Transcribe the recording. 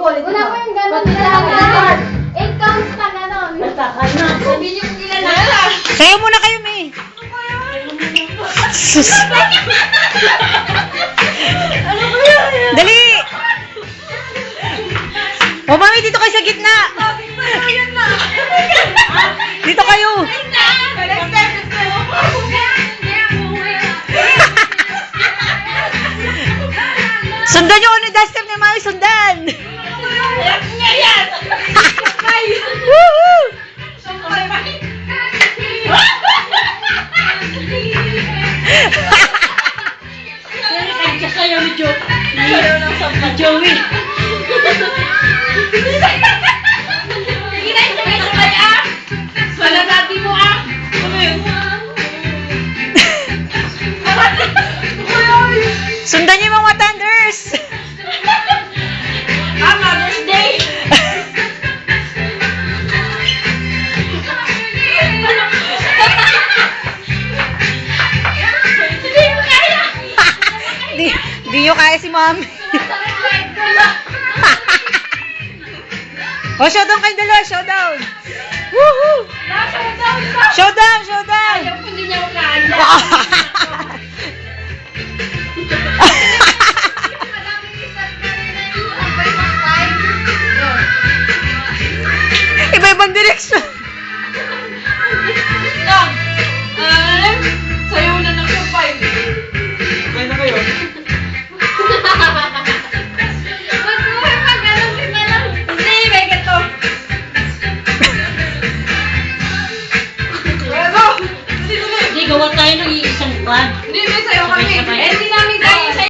ulit. Wala ko yung gano'n nila. 8 counts ka gano'n. Sabi niyo kung ilan na. Sayo muna kayo, May. Sus. Ano ba yan? Dali! O, mami, dito kayo sa gitna. Dito kayo. Sundan nyo ano yung step ni mami, sundan. Woohoo! Joey. Wala natin mo ah. Sundan nyo yung mga tenders. Mother's Day. Hindi mo kaya. Di nyo kaya si mami. O, showdown kayo dalawa, showdown. Woohoo! Showdown, showdown. Ayaw ko hindi niya kaya.